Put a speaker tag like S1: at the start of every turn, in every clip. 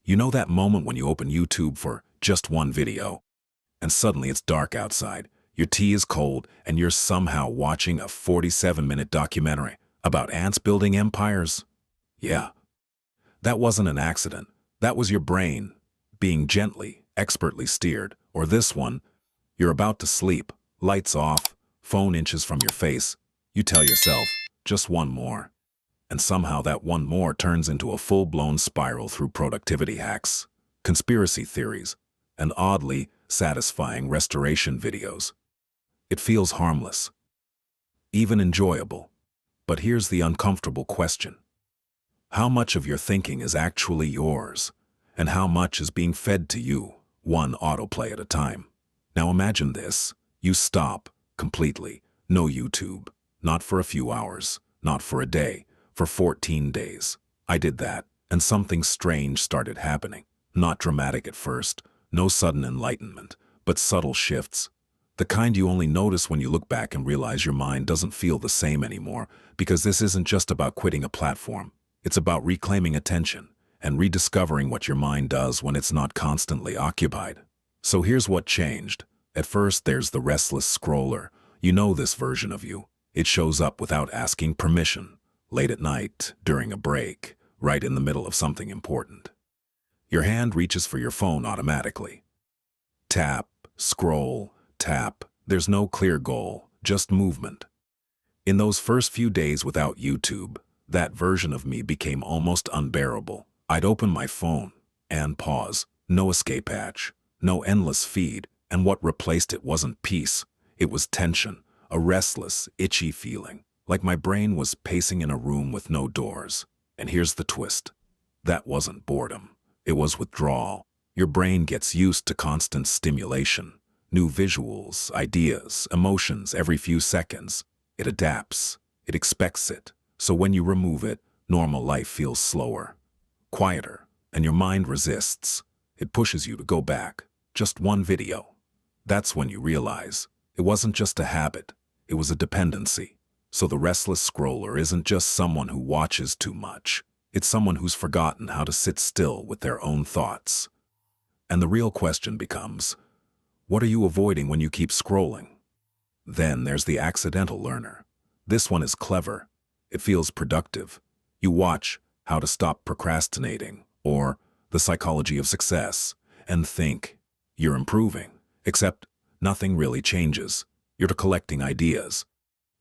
S1: You know that moment when you open YouTube for just one video, and suddenly it's dark outside, your tea is cold, and you're somehow watching a 47-minute documentary about ants building empires? Yeah, that wasn't an accident. That was your brain being gently, expertly steered. Or this one, you're about to sleep, lights off, phone inches from your face. You tell yourself, just one more. And somehow that one more turns into a full-blown spiral through productivity hacks, conspiracy theories, and oddly satisfying restoration videos. It feels harmless, even enjoyable. But here's the uncomfortable question. How much of your thinking is actually yours, and how much is being fed to you, one autoplay at a time? Now imagine this. You stop completely. No YouTube. Not for a few hours. Not for a day. For 14 days. I did that, and something strange started happening. Not dramatic at first. No sudden enlightenment, but subtle shifts. The kind you only notice when you look back and realize your mind doesn't feel the same anymore, because this isn't just about quitting a platform. It's about reclaiming attention and rediscovering what your mind does when it's not constantly occupied. So here's what changed. At first, there's the restless scroller. You know this version of you. It shows up without asking permission. Late at night, during a break, right in the middle of something important. Your hand reaches for your phone automatically. Tap, scroll, tap. There's no clear goal, just movement. In those first few days without YouTube, that version of me became almost unbearable. I'd open my phone and pause. No escape hatch, no endless feed, and what replaced it wasn't peace. It was tension, a restless, itchy feeling, like my brain was pacing in a room with no doors. And here's the twist. That wasn't boredom. It was withdrawal. Your brain gets used to constant stimulation. New visuals, ideas, emotions every few seconds. It adapts. It expects it. So when you remove it, normal life feels slower, quieter, and your mind resists. It pushes you to go back. Just one video. That's when you realize it wasn't just a habit. It was a dependency. So the restless scroller isn't just someone who watches too much. It's someone who's forgotten how to sit still with their own thoughts. And the real question becomes, what are you avoiding when you keep scrolling? Then there's the accidental learner. This one is clever. It feels productive. You watch How to Stop Procrastinating or The Psychology of Success and think you're improving. Except nothing really changes. You're collecting ideas.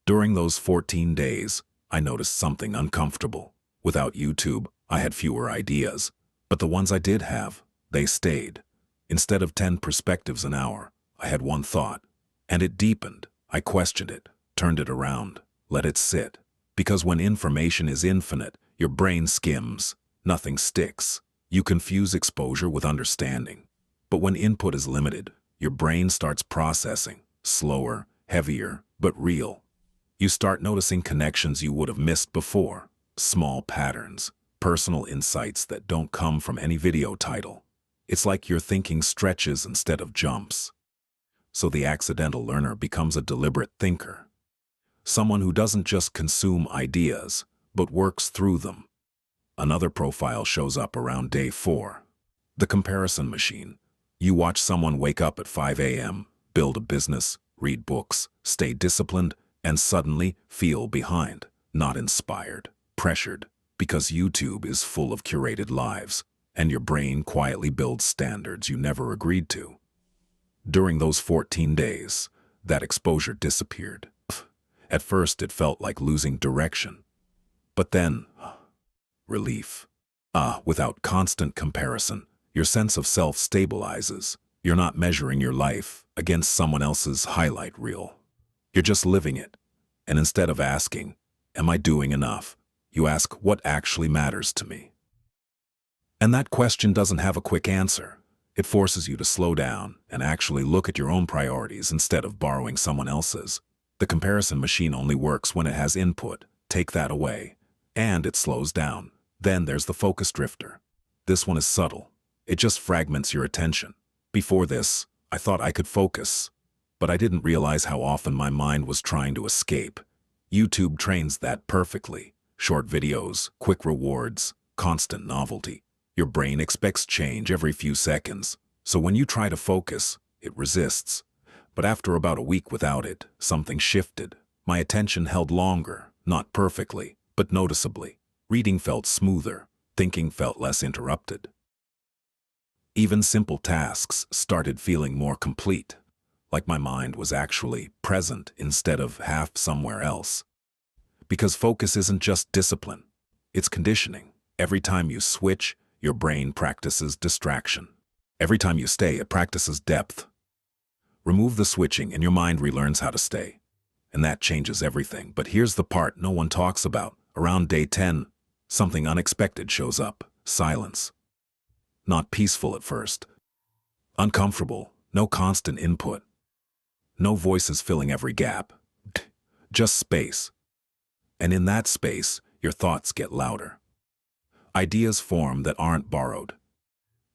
S1: During those 14 days, I noticed something uncomfortable. Without YouTube, I had fewer ideas. But the ones I did have, they stayed. Instead of 10 perspectives an hour, I had one thought. And it deepened. I questioned it, turned it around, let it sit. Because when information is infinite, your brain skims. Nothing sticks. You confuse exposure with understanding. But when input is limited, your brain starts processing. Slower, heavier, but real. You start noticing connections you would have missed before. Small patterns, personal insights that don't come from any video title. It's like your thinking stretches instead of jumps. So the accidental learner becomes a deliberate thinker. Someone who doesn't just consume ideas, but works through them. Another profile shows up around day 4. The comparison machine. You watch someone wake up at 5 a.m., build a business, read books, stay disciplined, and suddenly feel behind, not inspired, pressured, because YouTube is full of curated lives, and your brain quietly builds standards you never agreed to. During those 14 days, that exposure disappeared. At first, it felt like losing direction. But then, relief. Without constant comparison, your sense of self stabilizes. You're not measuring your life against someone else's highlight reel. You're just living it. And instead of asking, am I doing enough? You ask, what actually matters to me? And that question doesn't have a quick answer. It forces you to slow down and actually look at your own priorities instead of borrowing someone else's. The comparison machine only works when it has input. Take that away, and it slows down. Then there's the focus drifter. This one is subtle. It just fragments your attention. Before this, I thought I could focus, but I didn't realize how often my mind was trying to escape. YouTube trains that perfectly. Short videos, quick rewards, constant novelty. Your brain expects change every few seconds, so when you try to focus, it resists. But after about a week without it, something shifted. My attention held longer, not perfectly, but noticeably. Reading felt smoother, thinking felt less interrupted. Even simple tasks started feeling more complete, like my mind was actually present instead of half somewhere else. Because focus isn't just discipline, it's conditioning. Every time you switch, your brain practices distraction. Every time you stay, it practices depth. Remove the switching and your mind relearns how to stay. And that changes everything. But here's the part no one talks about. Around day 10, something unexpected shows up. Silence. Not peaceful at first. Uncomfortable. No constant input. No voices filling every gap. Just space. And in that space, your thoughts get louder. Ideas form that aren't borrowed.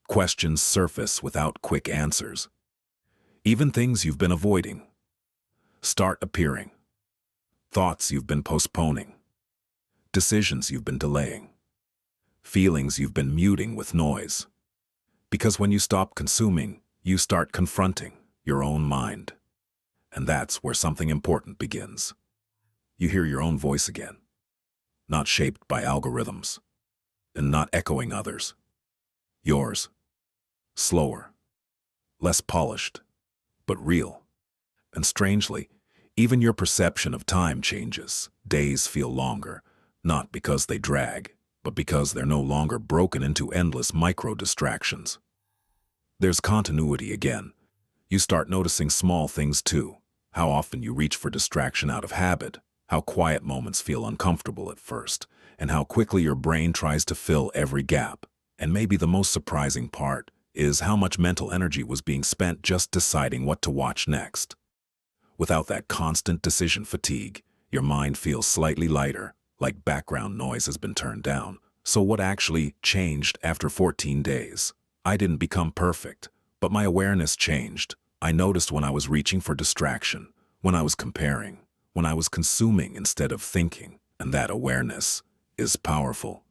S1: Questions surface without quick answers. Even things you've been avoiding start appearing. Thoughts you've been postponing. Decisions you've been delaying. Feelings you've been muting with noise. Because when you stop consuming, you start confronting your own mind. And that's where something important begins. You hear your own voice again, not shaped by algorithms, and not echoing others. Yours. Slower. Less polished, but real. And strangely, even your perception of time changes. Days feel longer, not because they drag, but because they're no longer broken into endless micro-distractions. There's continuity again. You start noticing small things too. How often you reach for distraction out of habit, how quiet moments feel uncomfortable at first, and how quickly your brain tries to fill every gap. And maybe the most surprising part is how much mental energy was being spent just deciding what to watch next. Without that constant decision fatigue, your mind feels slightly lighter, like background noise has been turned down. So what actually changed after 14 days? I didn't become perfect, but my awareness changed. I noticed when I was reaching for distraction, when I was comparing, when I was consuming instead of thinking, and that awareness is powerful.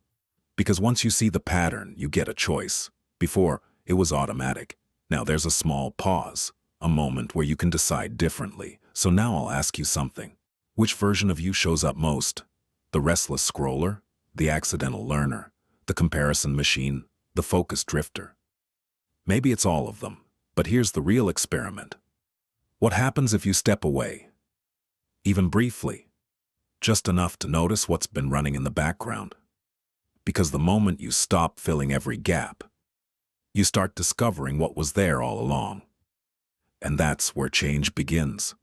S1: Because once you see the pattern, you get a choice. Before, it was automatic. Now there's a small pause, a moment where you can decide differently. So now I'll ask you something. Which version of you shows up most? The restless scroller? The accidental learner? The comparison machine? The focus drifter? Maybe it's all of them. But here's the real experiment. What happens if you step away? Even briefly. Just enough to notice what's been running in the background. Because the moment you stop filling every gap, you start discovering what was there all along. And that's where change begins.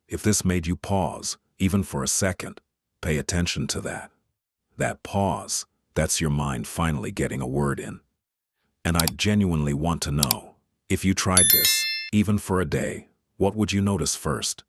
S1: If this made you pause, even for a second, pay attention to that. That pause, that's your mind finally getting a word in. And I genuinely want to know, if you tried this, even for a day, what would you notice first?